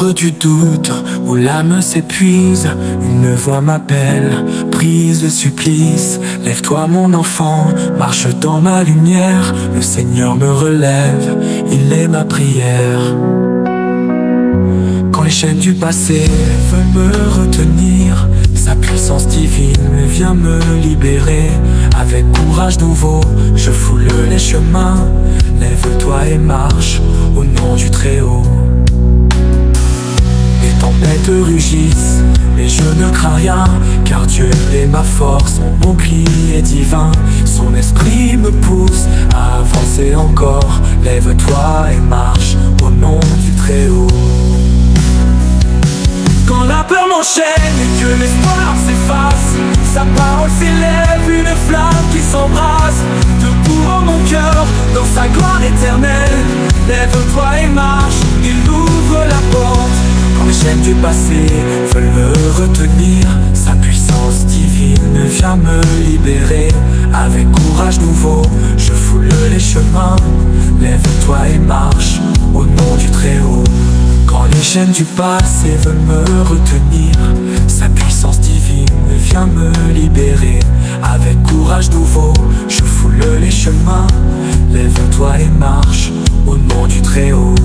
l'ombre du doute, où l'âme s'épuise, une voix m'appelle, brise le supplice. Lève-toi mon enfant, marche dans ma lumière, le Seigneur me relève, il est ma prière. Quand les chaînes du passé veulent me retenir, sa puissance divine vient me libérer. Avec courage nouveau, je foule les chemins. Lève-toi et marche au nom du Très-Haut. Les tempêtes rugissent, mais je ne crains rien, car Dieu est ma force, mon bouclier divin. Son esprit me pousse à avancer encore. Lève-toi et marche au nom du Très-Haut. Quand la peur m'enchaîne et que l'espoir s'efface, sa parole s'élève, une flamme qui s'embrase. Debout en mon cœur, dans sa gloire éternelle, lève-toi et marche, il ouvre la porte. Quand les chaînes du passé veulent me retenir, sa puissance divine vient me libérer. Avec courage nouveau, je foule les chemins. Lève-toi et marche au nom du Très-Haut. Quand les chaînes du passé veulent me retenir, sa puissance divine vient me libérer. Avec courage nouveau, je foule les chemins. Lève-toi et marche au nom du Très-Haut.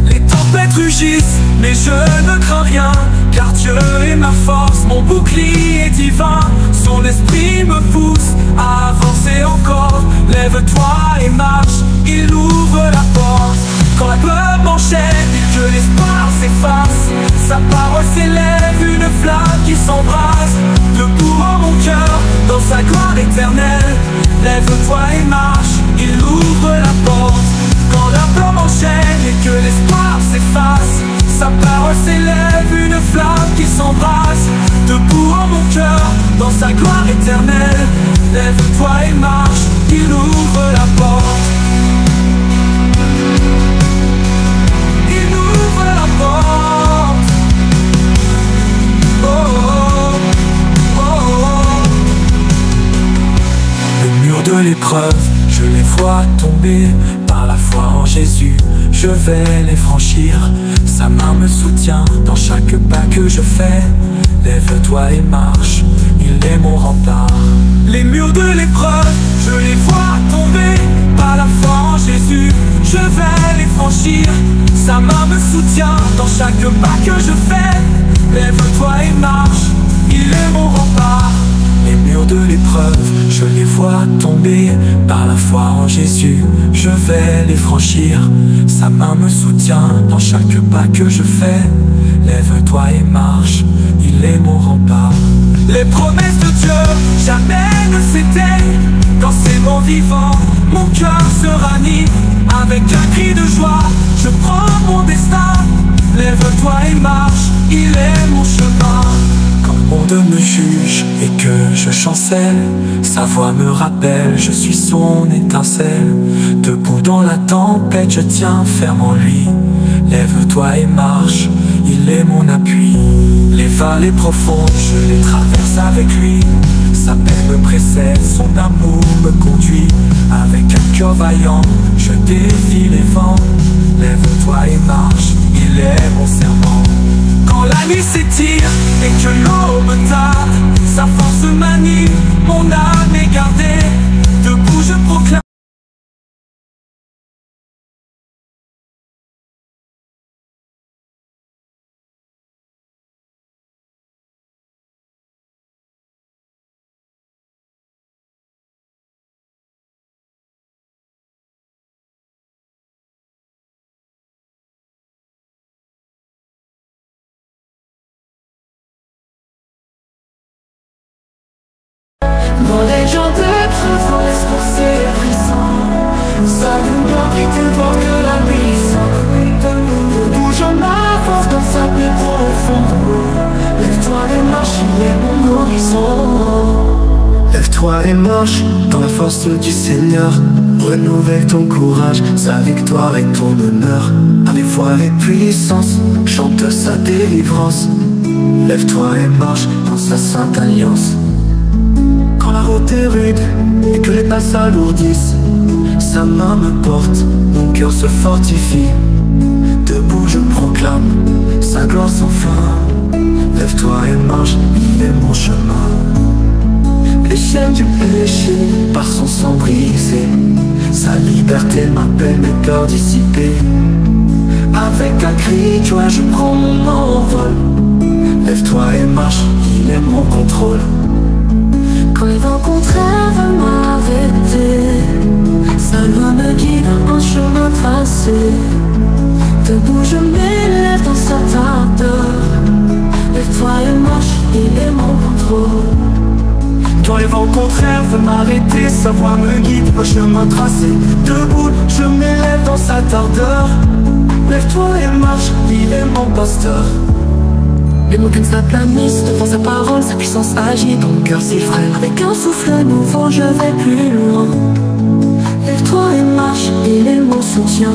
Les tempêtes rugissent, mais je ne crains rien, car Dieu est ma force, mon bouclier divin. Son esprit me pousse à avancer encore. Lève-toi et marche, il ouvre la porte. Quand la peur m'enchaîne et que l'espoir s'efface, sa parole s'élève, une flamme qui s'embrase. Debout en mon cœur, dans sa gloire éternelle, lève-toi et marche, il ouvre la porte. Quand la peur m'enchaîne et que l'espoir s'efface, sa parole s'élève, une flamme qui s'embrase. Debout en mon cœur, dans sa gloire éternelle, lève-toi et marche, il ouvre la porte. Il ouvre la porte. Oh, oh, oh, oh. Le mur de l'épreuve, je les vois tomber. Par la foi en Jésus, je vais les franchir. Sa main me soutient dans chaque pas que je fais. Lève-toi et marche, il est mon rempart. Les murs de l'épreuve, je les vois tomber. Par la foi en Jésus, je vais les franchir. Sa main me soutient dans chaque pas que je fais. Lève-toi et marche, il est mon rempart. Les murs de l'épreuve, je les vois tomber. Par la foi en Jésus, je vais les franchir. Sa main me soutient dans chaque pas que je fais. Lève-toi et marche, il est mon rempart. Les promesses de Dieu jamais ne s'éteignent. Quand c'est mon vivant, mon cœur se ranime. Avec un cri de joie, je prends mon destin. Lève-toi et marche, il est mon chemin. Quand le monde me juge et que je chancelle, sa voix me rappelle, je suis son étincelle. Debout dans la tempête, je tiens ferme en lui. Lève-toi et marche, il est mon appui. Les vallées profondes, je les traverse avec lui. Sa paix me précède, son amour me conduit. Avec un cœur vaillant, je défie les vents. Lève-toi et marche, il est mon serment. Quand la nuit s'étire et que l'aube tarde, sa force m'anime, mon âme est gardée. Debout je proclame. Dans les jours de présent, laisse pousser les frissons. Sa lumière qui déborde la nuit. Debout je m'avance dans sa paix profonde. Lève-toi et marche, il est mon horizon. Lève-toi et marche dans la force du Seigneur. Renouvelle ton courage, sa victoire et ton honneur. Avec foi et puissance, chante sa délivrance. Lève-toi et marche dans sa sainte alliance. Quand la route est rude et que les pas s'alourdissent, sa main me porte, mon cœur se fortifie. Debout je proclame sa gloire sans fin. Lève-toi et marche, il est mon chemin. Les chaînes du péché par son sang brisé, sa liberté m'appelle mes peurs dissipées. Avec un cri de joie je prends mon envol. Lève-toi et marche, il est mon contrôle. Quand les vents contraires veulent m'arrêter, sa loi me guide un chemin tracé. Debout je m'élève dans sa ardeur. Lève-toi et marche, il est mon contrôle. Quand les vents contraires veulent m'arrêter, sa voix me guide un chemin tracé. Debout je m'élève dans sa ardeur. Lève-toi et marche, il est mon pasteur. Les montagnes s'aplanissent devant sa parole, sa puissance agit dans mon cœur si frêle. Avec un souffle nouveau je vais plus loin. Lève-toi et marche, il est mon soutien.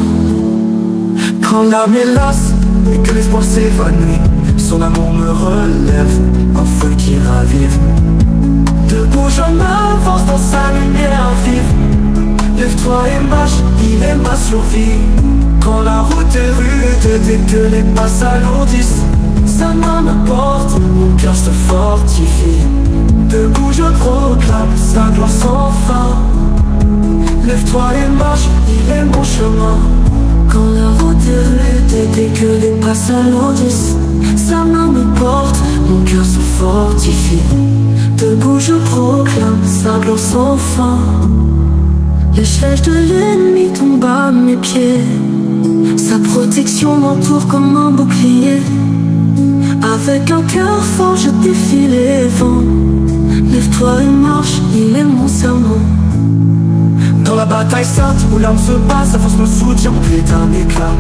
Quand l'âme est lasse et que l'espoir s'évanouit, son amour me relève, un feu qui ravive. Debout je m'avance dans sa lumière vive. Lève-toi et marche, il est ma survie. Quand la route est rude et que les pas s'alourdissent, sa main me porte, mon cœur se fortifie. Debout je proclame sa gloire sans fin. Lève-toi et marche, il est mon chemin. Quand la route est rude et dès que les pas s'alourdissent, sa main me porte, mon cœur se fortifie. Debout je proclame sa gloire sans fin. Les flèches de l'ennemi tombent à mes pieds. Sa protection m'entoure comme un bouclier. Avec un cœur fort je défie les vents. Lève-toi et marche, il est mon serment. Dans la bataille sainte où l'âme se bat, sa force me soutient, mon pied est un éclat.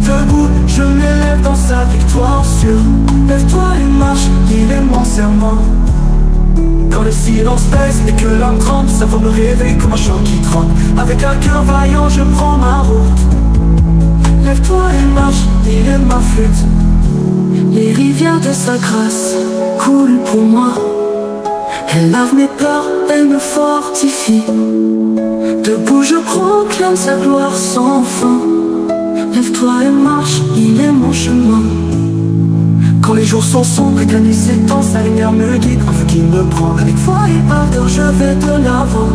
Debout je m'élève dans sa victoire sûre. Lève-toi et marche, il est mon serment. Quand le silence pèse et que l'âme tremble, sa voix me réveille comme un chant qui tremble. Avec un cœur vaillant je prends ma route. Lève-toi et marche, il est ma flûte. Les rivières de sa grâce coulent pour moi. Elle lave mes peurs, elle me fortifie. Debout je proclame sa gloire sans fin. Lève-toi et marche, il est mon chemin. Quand les jours sont sombres et que la nuit s'étend, sa lumière me guide, un feu qui me prend. Avec foi et ardeur je vais de l'avant.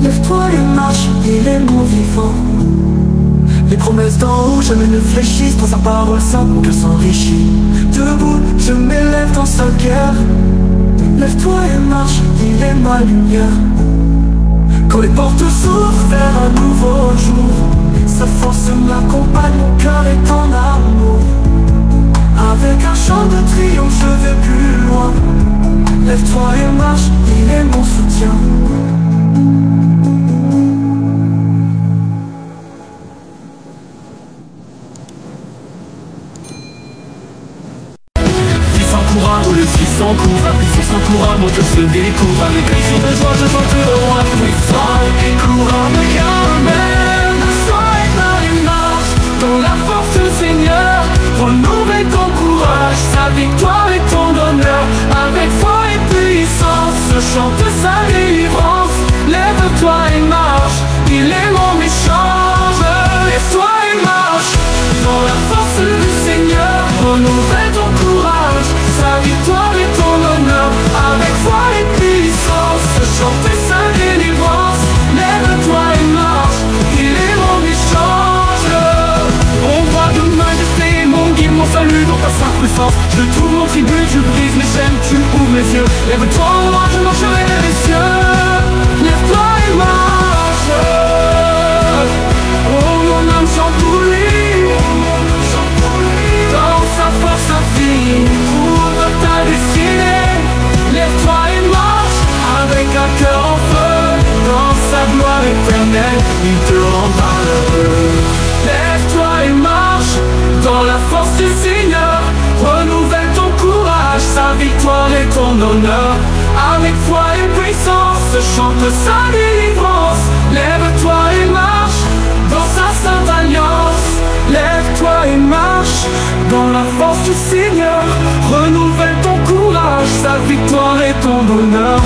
Lève-toi et marche, il est mon vivant. Les promesses d'en haut jamais ne fléchissent, dans sa parole sainte mon cœur s'enrichit. Debout je m'élève dans sa guerre. Lève-toi et marche, il est ma lumière. Quand les portes s'ouvrent vers un nouveau jour, sa force m'accompagne, mon cœur est en amour. Avec un chant de triomphe je vais plus loin. Lève-toi et marche, il est mon soutien. Où le fils s'encouvre, puissance s'encourage, mon cœur se découvre. Avec un cri de joie je chante le roi puissant. Et courant me calme, sois dans les marches, dans la force du Seigneur, renouvelle ton courage, sa victoire et ton honneur. Avec foi et puissance, je chante sa délivrance. Lève-toi et marche, il est mon échange. Lève-toi et marche, dans la force du Seigneur, renouvelle ton courage, sa victoire et ton honneur. Avec foi et puissance, chanter sa délivrance. Lève-toi et marche, il est mon échange. On voit de majesté, mon guide, mon salut dans ta sainte puissance. Je trouve mon tribut, je brise mes chaînes, tu ouvres mes yeux. Lève-toi, moi je marcherai les cieux. Lève-toi et marche. Oh mon âme chante pour lui, dans sa force infinie. Ta destinée, lève-toi et marche, avec un cœur en feu, dans sa gloire éternelle, il te rendra heureux. Lève-toi et marche, dans la force du Seigneur, renouvelle ton courage, sa victoire et ton honneur. Avec foi et puissance, chante sa délivrance. Lève-toi et marche, dans sa sainte alliance. Lève-toi et marche, dans la force du Seigneur, renouvelle ton courage, sa victoire et ton honneur.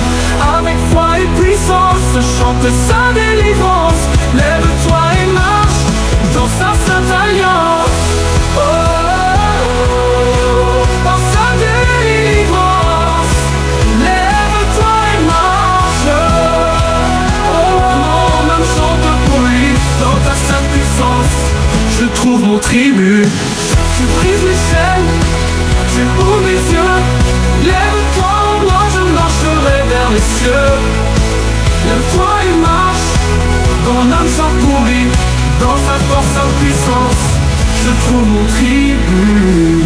Avec foi et puissance, chante sa délivrance. Lève-toi et marche, dans sa sainte alliance. tribu. Tu brises les chaînes, tu ouvres mes yeux. Lève-toi, moi je marcherai vers les cieux. Lève-toi et marche, ton âme s'appauvrit. Dans sa force, sa puissance, je trouve mon tribut.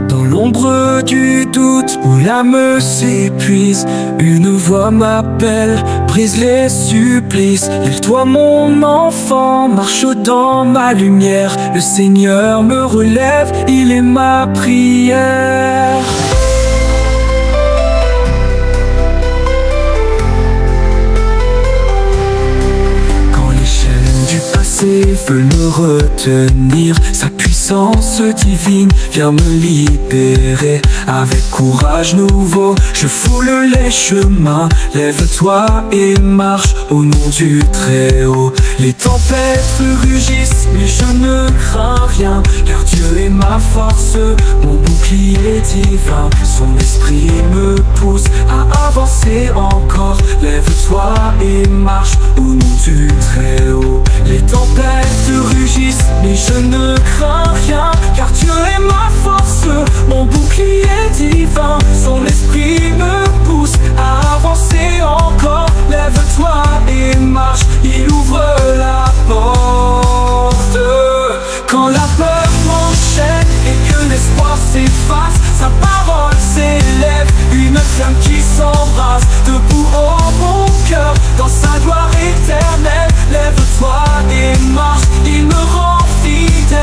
Dans l'ombre du doute où l'âme s'épuise, une voix m'appelle, brise les supplices. Lève-toi mon enfant, marche dans ma lumière. Le Seigneur me relève, il est ma prière. Veulent me retenir, sa puissance divine vient me libérer. Avec courage nouveau, je foule les chemins. Lève-toi et marche au nom du Très-Haut. Les tempêtes rugissent, mais je ne crains rien, car Dieu est ma force, mon bouclier divin. Son esprit me pousse à avancer encore. Lève-toi et marche au nom du Très-Haut. Les tempêtes rugissent, mais je ne crains rien, car Dieu est ma force, mon bouclier divin. Son esprit me pousse à avancer encore. Lève-toi et marche, il ouvre la porte. Quand la peur m'enchaîne et que l'espoir s'efface, sa parole s'élève, une flamme qui s'embrase. Debout au mon cœur, dans sa gloire éternelle. Lève-toi et marche, il me rend fidèle.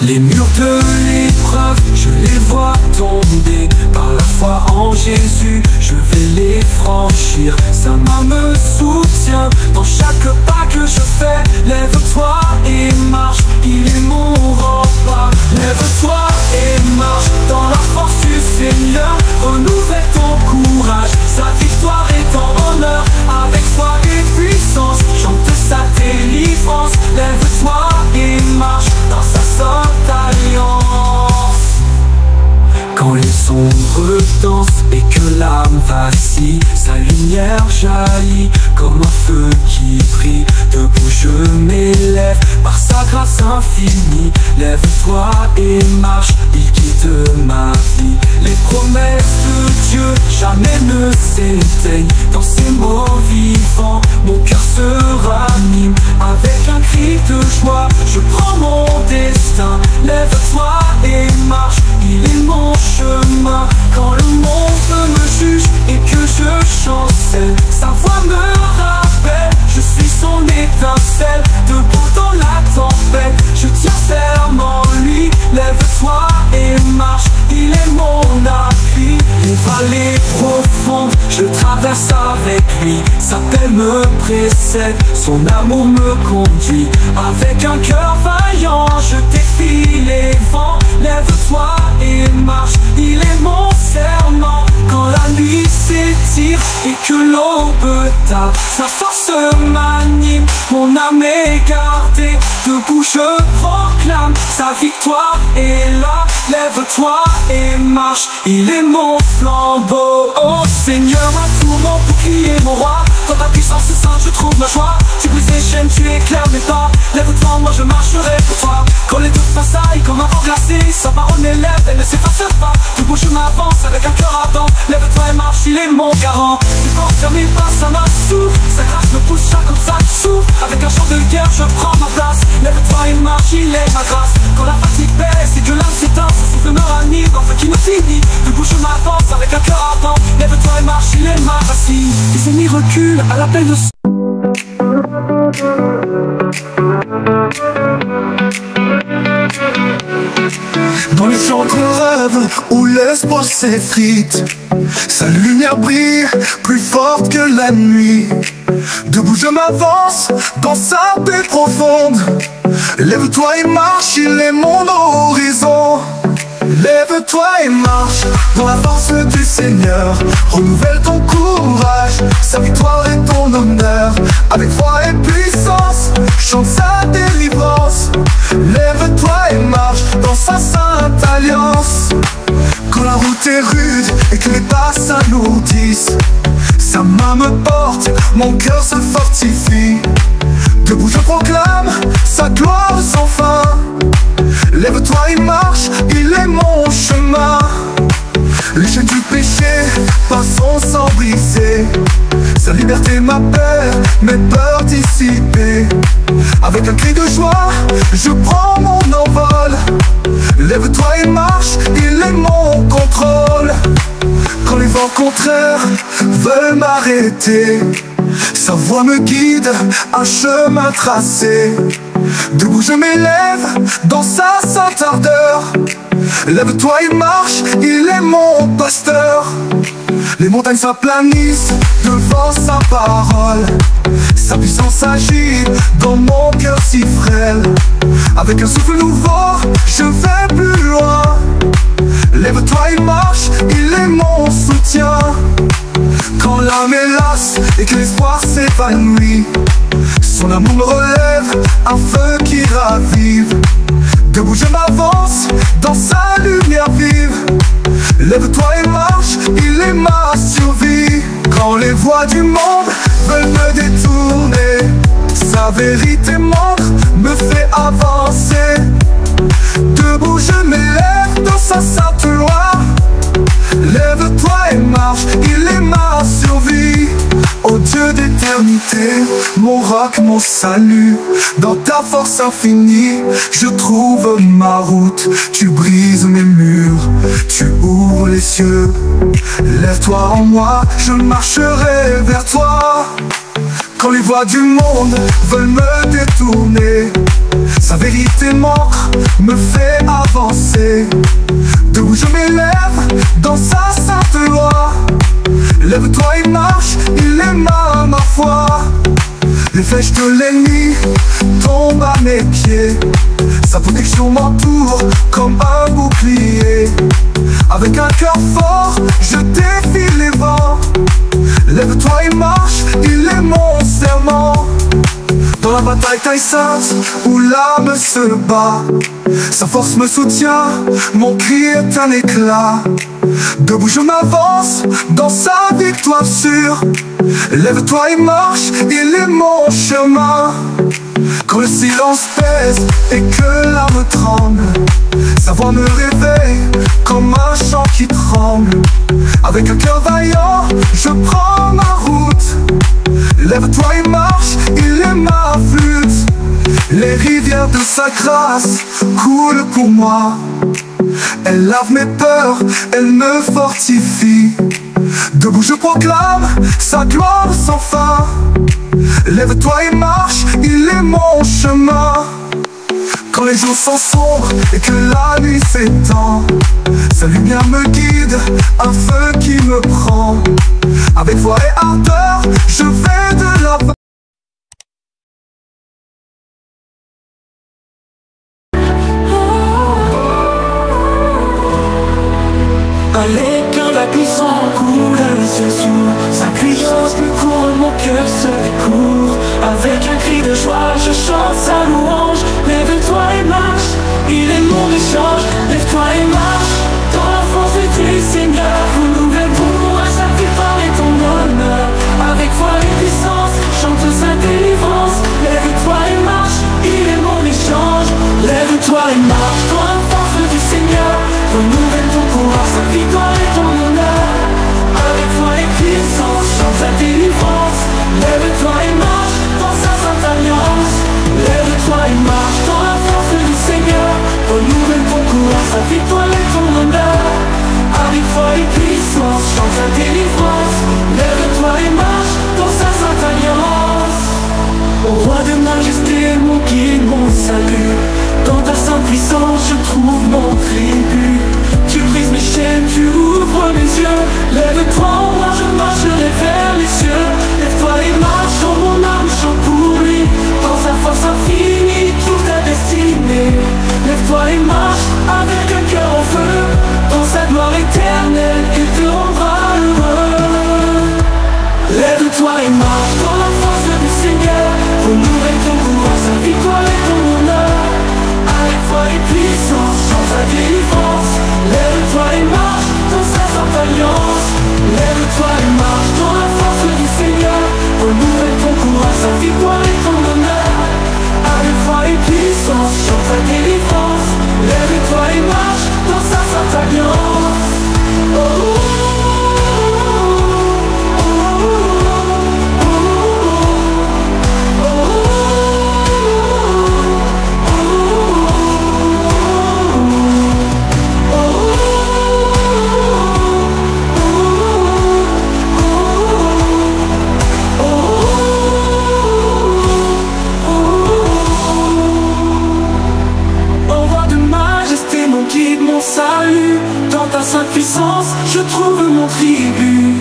Les murs de l'épreuve, je les vois tomber. Par la foi en Jésus, je vais les franchir. Sa main me soutient dans chaque pas que je fais. Lève-toi et marche, il est mon rempart. Lève-toi et marche dans la force du Seigneur. Renouvelle ton courage, sa victoire est en honneur. Avec foi et puissance, chante sa délivrance. Lève-toi et marche dans sa sainte alliance. Quand les ombres dansent et que l'âme vacille, sa lumière jaillit comme un feu qui brille. Debout je m'élève par sa grâce infinie. Lève-toi et marche, il guide ma vie. Les promesses de Dieu jamais ne s'éteignent. Dans ces mots vivants, mon cœur se ranime. Avec un cri de joie, je prends mon destin. Lève-toi et marche, il est mon chemin. Quand le monde me juge et que je chancelle, sa voix me rappelle, je suis son étincelle. Debout dans la tempête, je tiens ferme en lui. Lève-toi et marche, il est mon appui. Les vallées profondes, je traverse avec lui. Sa paix me précède, son amour me conduit. Avec un cœur vaillant, je défie les vents. Lève-toi et marche, il est mon serment. Quand la nuit s'étire et que l'aube tape, sa force m'anime, mon âme est gardée. Debout je proclame, sa victoire est là. Lève-toi et marche, il est mon flambeau. Oh Seigneur, ma tour, mon bouclier, mon roi. Dans ta puissance sainte, je trouve ma joie. Tu brises les chaînes, tu éclaires mes pas. Lève-toi, moi je marcherai pour toi. Quand les doutes m'assaillent comme un vent glacé, sa parole m'élève, elle ne s'efface pas. Debout je m'avance avec un cœur ardent. Lève-toi et marche, il est mon garant. Tu portes vers mes pas, ça m'assouvre. Sa grâce me pousse chaque obstacle s'ouvre. Avec un chant de guerre, je prends ma place. Lève-toi et marche, il est ma grâce. Quand la fatigue baisse et que l'âme s'éteint, son souffle me ranime dans feu qui me finit. Debout je m'avance avec un cœur ardent. Lève-toi et marche, il est ma racine. Les ennemis reculent à l'appel de dans les chantres ténèbres s'effritent, sa lumière brille plus forte que la nuit. Debout je m'avance dans sa paix profonde. Lève-toi et marche, il est mon horizon. Lève-toi et marche dans la force du Seigneur. Renouvelle ton courage, sa victoire est ton honneur. Avec foi et puissance, chante sa délivrance. Lève-toi et marche dans sa sainte alliance. Quand la route est rude et que les pas s'alourdissent, sa main me porte, mon cœur se fortifie. Debout je proclame sa gloire sans fin. Lève-toi et marche, il est mon chemin. Les chaînes du péché passons sans briser. Sa liberté m'appelle, mes peurs dissipées. Avec un cri de joie, je prends mon envol. Lève-toi et marche, il est mon contrôle. Quand les vents contraires veulent m'arrêter, sa voix me guide, un chemin tracé. Debout je m'élève dans sa sainte ardeur. Lève-toi et marche, il est mon pasteur. Les montagnes s'aplanissent devant sa parole. Sa puissance agit dans mon cœur si frêle. Avec un souffle nouveau, je vais plus loin. Lève-toi et marche, il est mon soutien. Quand l'âme est lasse et que l'espoir s'évanouit, son amour me relève, un feu qui ravive. Debout je m'avance dans sa lumière vive. Lève-toi et marche, il est ma survie. Quand les voies du monde veulent me détourner, sa vérité montre, me fait avancer. Debout je m'élève dans sa sainte loi. Lève-toi et marche, il est ma survie. Ô Dieu d'éternité, mon roc, mon salut, dans ta force infinie, je trouve ma route. Tu brises mes murs, tu ouvres les cieux. Lève-toi en moi, je marcherai vers toi. Quand les voies du monde veulent me détourner, sa vérité m'ancre, me fait avancer. Debout je m'élève dans sa sainte loi. Lève-toi et marche, il est ma foi. Les flèches de l'ennemi tombent à mes pieds. Sa protection m'entoure comme un bouclier. Avec un cœur fort, je défie les vents. Lève-toi et marche, il est mon serment. Dans la bataille taille sainte où l'âme se bat, sa force me soutient, mon cri est un éclat. Debout je m'avance dans sa victoire sûre. Lève-toi et marche, il est mon chemin. Quand le silence pèse et que l'âme tremble, sa voix me réveille comme un chant qui tremble. Avec un cœur vaillant, je prends ma route. Lève-toi et marche, il est ma flûte. Les rivières de sa grâce coulent pour moi. Elle lave mes peurs, elle me fortifie. Debout je proclame sa gloire sans fin. Lève-toi et marche, il est mon chemin. Quand les jours sont sombres et que la nuit s'étend, sa lumière me guide, un feu qui me prend. Avec foi et ardeur, je vais de l'avant. Allez, que la puissance coule à mes yeux sourds. Sa puissance me couronne, mon cœur se découvre. Avec un cri de joie, je chante sa louange. Lève-toi et marche, il est mon échange. Lève-toi et marche, dans la force du Seigneur. Renouvelle ton courage, sa victoire et ton honneur. Avec foi et puissance, chante sa délivrance. Lève-toi et marche, il est mon échange. Lève-toi et marche, dans la force du Seigneur. Renouvelle ton courage, sa victoire et ton honneur. Avec foi et puissance, chante sa délivrance. Lève-toi et marche dans sa sainte alliance. Lève-toi et marche dans la force du Seigneur. Renouvelle ton courage, sa victoire et ton honneur. Avec foi et puissance, chante sa délivrance. Lève-toi et marche dans sa sainte alliance. Au roi de majesté, mon guide, mon salut. Dans ta sainte puissance, salut. Dans ta sainte puissance, je trouve mon tribut.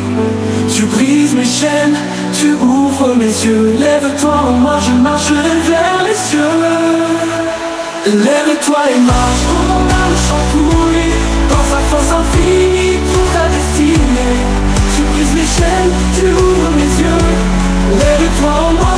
Tu brises mes chaînes, tu ouvres mes yeux. Lève-toi en moi, je marcherai vers les cieux. Lève-toi et marche, ton âme chante pour lui. Dans sa force infinie, pour ta destinée. Tu brises mes chaînes, tu ouvres mes yeux. Lève-toi en moi,